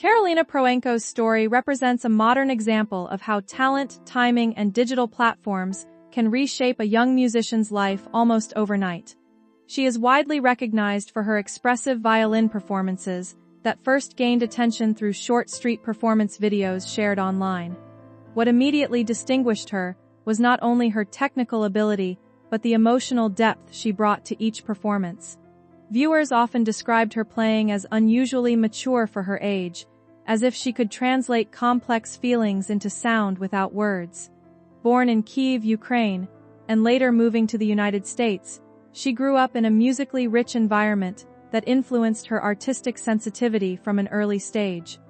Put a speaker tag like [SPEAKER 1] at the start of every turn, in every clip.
[SPEAKER 1] Karolina Protsenko's story represents a modern example of how talent, timing, and digital platforms can reshape a young musician's life almost overnight. She is widely recognized for her expressive violin performances that first gained attention through short street performance videos shared online. What immediately distinguished her was not only her technical ability, but the emotional depth she brought to each performance. Viewers often described her playing as unusually mature for her age, as if she could translate complex feelings into sound without words. Born in Kyiv, Ukraine, and later moving to the United States, she grew up in a musically rich environment that influenced her artistic sensitivity from an early stage.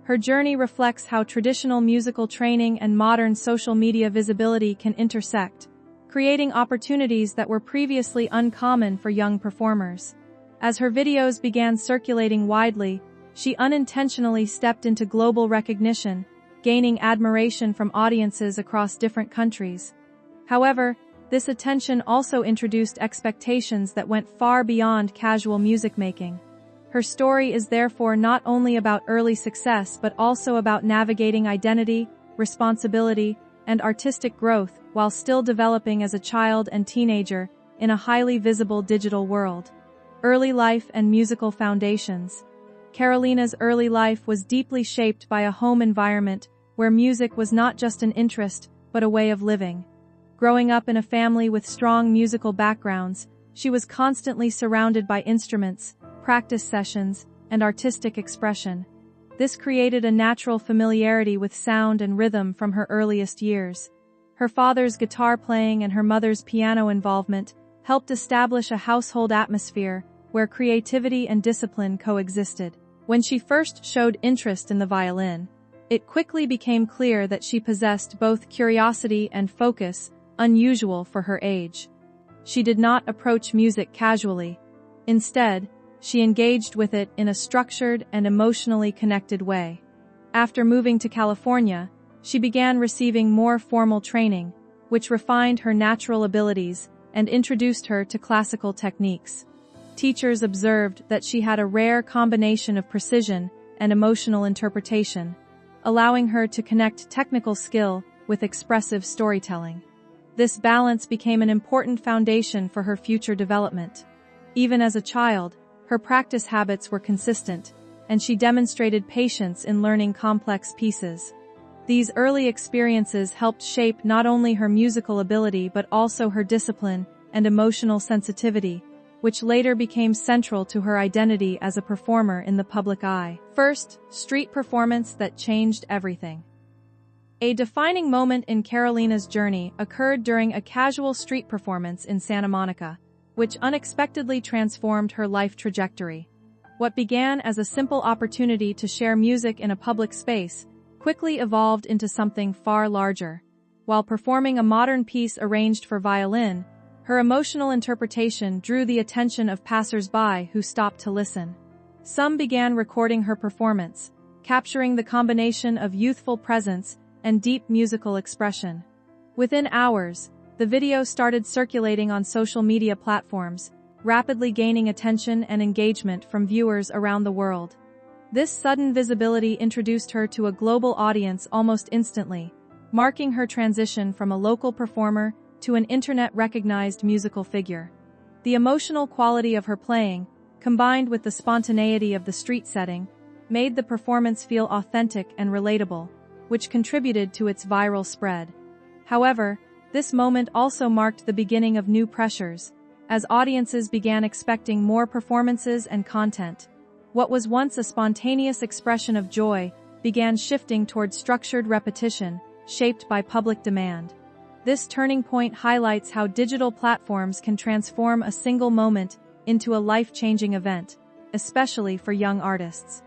[SPEAKER 1] Her journey reflects how traditional musical training and modern social media visibility can intersect, creating opportunities that were previously uncommon for young performers. As her videos began circulating widely, she unintentionally stepped into global recognition, gaining admiration from audiences across different countries. However, this attention also introduced expectations that went far beyond casual music making. Her story is therefore not only about early success but also about navigating identity, responsibility, and artistic growth while still developing as a child and teenager in a highly visible digital world. Early life and musical foundations. Karolina's early life was deeply shaped by a home environment where music was not just an interest, but a way of living. Growing up in a family with strong musical backgrounds, she was constantly surrounded by instruments, practice sessions, and artistic expression. This created a natural familiarity with sound and rhythm from her earliest years. Her father's guitar playing and her mother's piano involvement helped establish a household atmosphere where creativity and discipline coexisted. When she first showed interest in the violin, it quickly became clear that she possessed both curiosity and focus, unusual for her age. She did not approach music casually. Instead, she engaged with it in a structured and emotionally connected way. After moving to California, she began receiving more formal training, which refined her natural abilities and introduced her to classical techniques. Teachers observed that she had a rare combination of precision and emotional interpretation, allowing her to connect technical skill with expressive storytelling. This balance became an important foundation for her future development. Even as a child, her practice habits were consistent, and she demonstrated patience in learning complex pieces. These early experiences helped shape not only her musical ability but also her discipline and emotional sensitivity, which later became central to her identity as a performer in the public eye. First, street performance that changed everything. A defining moment in Karolina's journey occurred during a casual street performance in Santa Monica, which unexpectedly transformed her life trajectory. What began as a simple opportunity to share music in a public space quickly evolved into something far larger. While performing a modern piece arranged for violin, her emotional interpretation drew the attention of passers-by who stopped to listen. Some began recording her performance, capturing the combination of youthful presence and deep musical expression. Within hours, the video started circulating on social media platforms, rapidly gaining attention and engagement from viewers around the world. This sudden visibility introduced her to a global audience almost instantly, marking her transition from a local performer to an internet-recognized musical figure. The emotional quality of her playing, combined with the spontaneity of the street setting, made the performance feel authentic and relatable, which contributed to its viral spread. However, this moment also marked the beginning of new pressures, as audiences began expecting more performances and content. What was once a spontaneous expression of joy began shifting toward structured repetition, shaped by public demand. This turning point highlights how digital platforms can transform a single moment into a life-changing event, especially for young artists.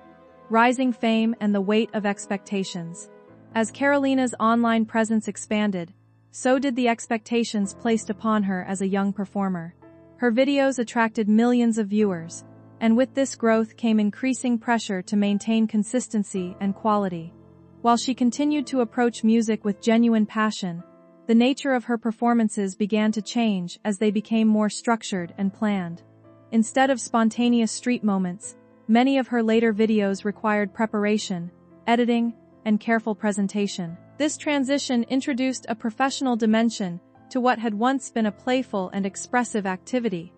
[SPEAKER 1] Rising fame and the weight of expectations. As Karolina's online presence expanded, so did the expectations placed upon her as a young performer. Her videos attracted millions of viewers, and with this growth came increasing pressure to maintain consistency and quality. While she continued to approach music with genuine passion, the nature of her performances began to change as they became more structured and planned. Instead of spontaneous street moments, many of her later videos required preparation, editing, and careful presentation. This transition introduced a professional dimension to what had once been a playful and expressive activity.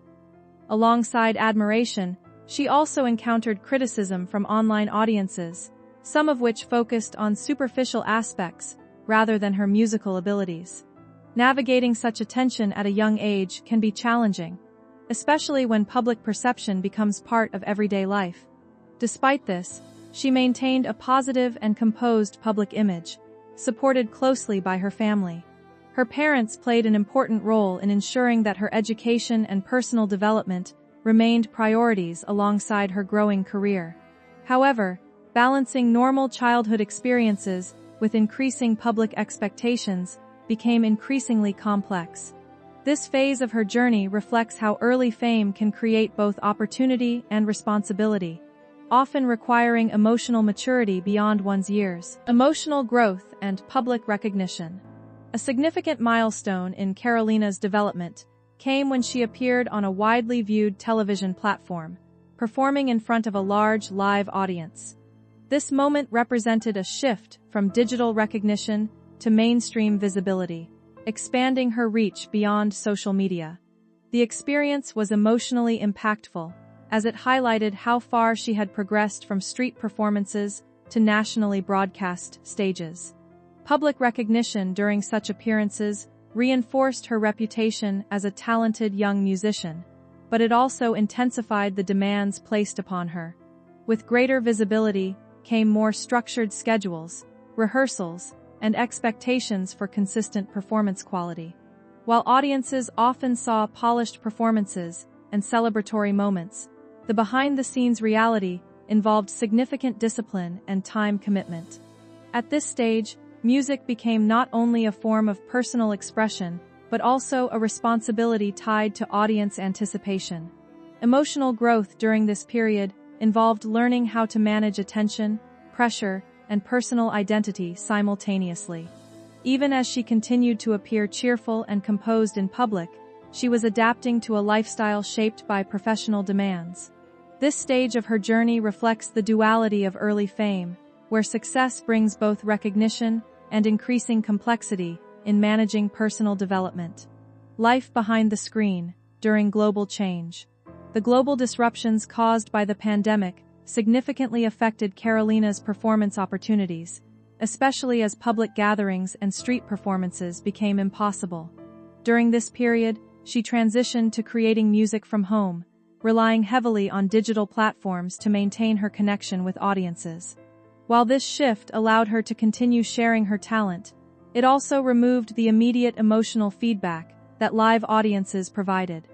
[SPEAKER 1] Alongside admiration, she also encountered criticism from online audiences, some of which focused on superficial aspects rather than her musical abilities. Navigating such attention at a young age can be challenging, especially when public perception becomes part of everyday life. Despite this, she maintained a positive and composed public image, supported closely by her family. Her parents played an important role in ensuring that her education and personal development remained priorities alongside her growing career. However, balancing normal childhood experiences with increasing public expectations became increasingly complex. This phase of her journey reflects how early fame can create both opportunity and responsibility, often requiring emotional maturity beyond one's years. Emotional growth and public recognition. A significant milestone in Karolina's development came when she appeared on a widely viewed television platform, performing in front of a large live audience. This moment represented a shift from digital recognition to mainstream visibility, expanding her reach beyond social media. The experience was emotionally impactful, as it highlighted how far she had progressed from street performances to nationally broadcast stages. Public recognition during such appearances reinforced her reputation as a talented young musician, but it also intensified the demands placed upon her. With greater visibility came more structured schedules, rehearsals, and expectations for consistent performance quality. While audiences often saw polished performances and celebratory moments, the behind-the-scenes reality involved significant discipline and time commitment. At this stage, music became not only a form of personal expression, but also a responsibility tied to audience anticipation. Emotional growth during this period involved learning how to manage attention, pressure, and personal identity simultaneously. Even as she continued to appear cheerful and composed in public, she was adapting to a lifestyle shaped by professional demands. This stage of her journey reflects the duality of early fame, where success brings both recognition and increasing complexity in managing personal development. Life behind the screen, during global change. The global disruptions caused by the pandemic significantly affected Karolina's performance opportunities, especially as public gatherings and street performances became impossible. During this period, she transitioned to creating music from home, relying heavily on digital platforms to maintain her connection with audiences. While this shift allowed her to continue sharing her talent, it also removed the immediate emotional feedback that live audiences provided.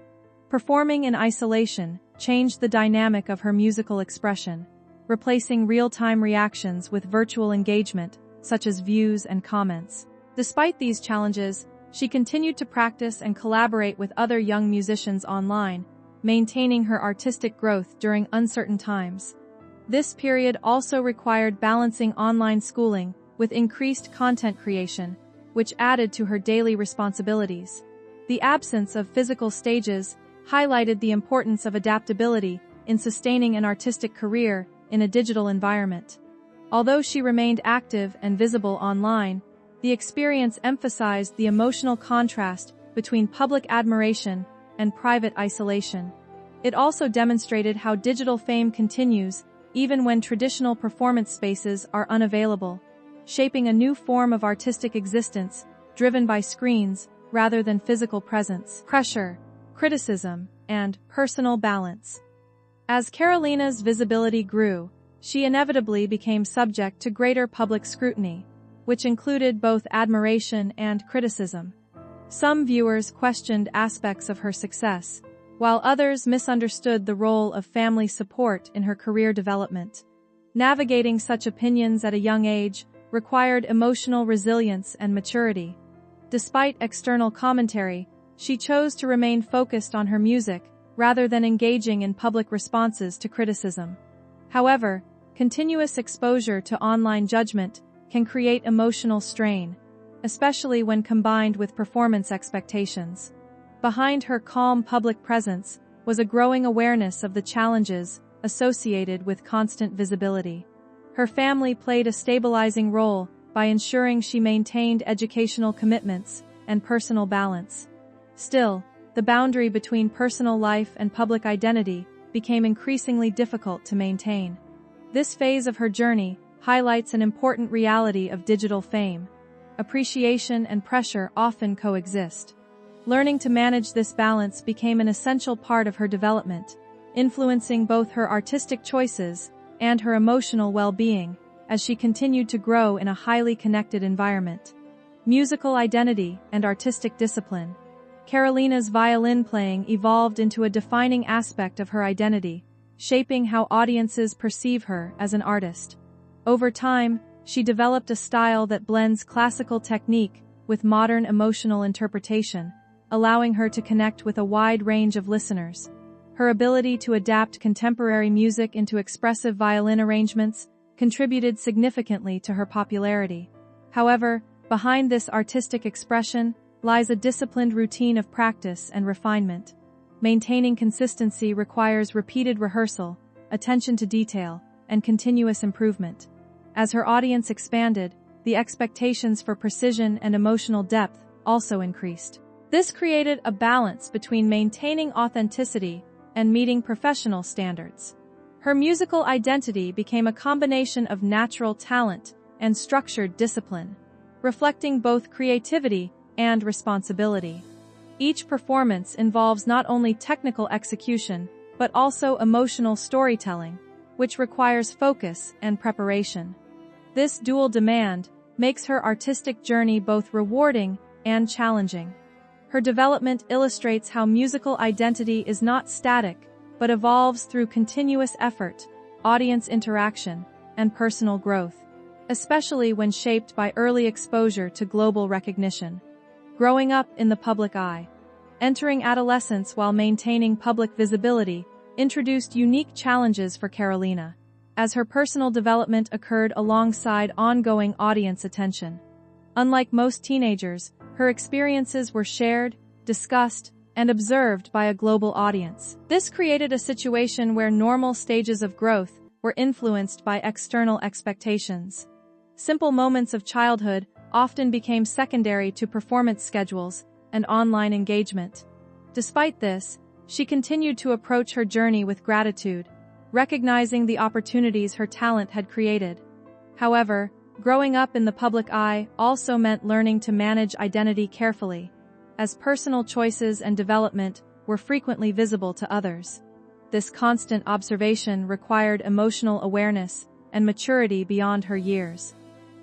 [SPEAKER 1] Performing in isolation changed the dynamic of her musical expression, replacing real-time reactions with virtual engagement, such as views and comments. Despite these challenges, she continued to practice and collaborate with other young musicians online, maintaining her artistic growth during uncertain times. This period also required balancing online schooling with increased content creation, which added to her daily responsibilities. The absence of physical stages highlighted the importance of adaptability in sustaining an artistic career in a digital environment. Although she remained active and visible online, the experience emphasized the emotional contrast between public admiration and private isolation. It also demonstrated how digital fame continues even when traditional performance spaces are unavailable, shaping a new form of artistic existence driven by screens rather than physical presence. Pressure, criticism, and personal balance. As Karolina's visibility grew, she inevitably became subject to greater public scrutiny, which included both admiration and criticism. Some viewers questioned aspects of her success, while others misunderstood the role of family support in her career development. Navigating such opinions at a young age required emotional resilience and maturity. Despite external commentary, she chose to remain focused on her music rather than engaging in public responses to criticism. However, continuous exposure to online judgment can create emotional strain, especially when combined with performance expectations. Behind her calm public presence was a growing awareness of the challenges associated with constant visibility. Her family played a stabilizing role by ensuring she maintained educational commitments and personal balance. Still, the boundary between personal life and public identity became increasingly difficult to maintain. This phase of her journey highlights an important reality of digital fame. Appreciation and pressure often coexist. Learning to manage this balance became an essential part of her development, influencing both her artistic choices and her emotional well-being as she continued to grow in a highly connected environment. Musical identity and artistic discipline. Karolina's violin playing evolved into a defining aspect of her identity, shaping how audiences perceive her as an artist. Over time, she developed a style that blends classical technique with modern emotional interpretation, allowing her to connect with a wide range of listeners. Her ability to adapt contemporary music into expressive violin arrangements contributed significantly to her popularity. However, behind this artistic expression lies a disciplined routine of practice and refinement. Maintaining consistency requires repeated rehearsal, attention to detail, and continuous improvement. As her audience expanded, the expectations for precision and emotional depth also increased. This created a balance between maintaining authenticity and meeting professional standards. Her musical identity became a combination of natural talent and structured discipline, reflecting both creativity and responsibility. Each performance involves not only technical execution, but also emotional storytelling, which requires focus and preparation. This dual demand makes her artistic journey both rewarding and challenging. Her development illustrates how musical identity is not static, but evolves through continuous effort, audience interaction, and personal growth, especially when shaped by early exposure to global recognition. Growing up in the public eye. Entering adolescence while maintaining public visibility introduced unique challenges for Karolina, as her personal development occurred alongside ongoing audience attention. Unlike most teenagers, her experiences were shared, discussed, and observed by a global audience. This created a situation where normal stages of growth were influenced by external expectations. Simple moments of childhood often became secondary to performance schedules and online engagement. Despite this, she continued to approach her journey with gratitude, recognizing the opportunities her talent had created. However, growing up in the public eye also meant learning to manage identity carefully, as personal choices and development were frequently visible to others. This constant observation required emotional awareness and maturity beyond her years.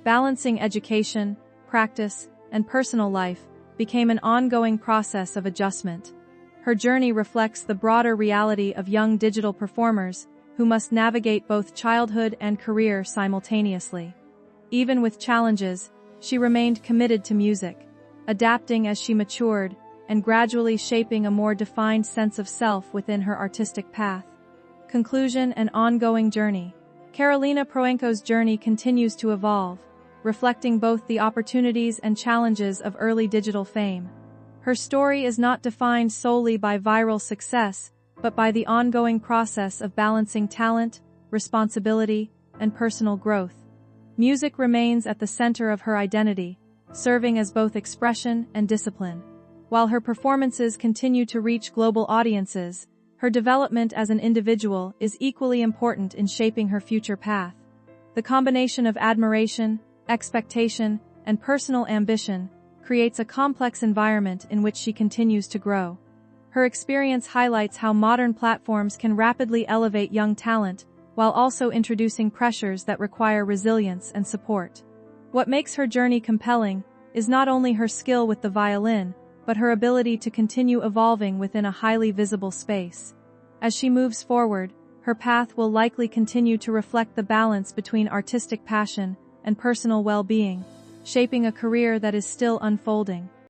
[SPEAKER 1] Balancing education, practice, and personal life became an ongoing process of adjustment. Her journey reflects the broader reality of young digital performers who must navigate both childhood and career simultaneously. Even with challenges, she remained committed to music, adapting as she matured and gradually shaping a more defined sense of self within her artistic path. Conclusion and ongoing journey. Karolina Protsenko's journey continues to evolve, reflecting both the opportunities and challenges of early digital fame. Her story is not defined solely by viral success, but by the ongoing process of balancing talent, responsibility, and personal growth. Music remains at the center of her identity, serving as both expression and discipline. While her performances continue to reach global audiences, her development as an individual is equally important in shaping her future path. The combination of admiration, expectation, and personal ambition creates a complex environment in which she continues to grow. Her experience highlights how modern platforms can rapidly elevate young talent, while also introducing pressures that require resilience and support. What makes her journey compelling is not only her skill with the violin, but her ability to continue evolving within a highly visible space. As she moves forward, her path will likely continue to reflect the balance between artistic passion and personal well-being, shaping a career that is still unfolding.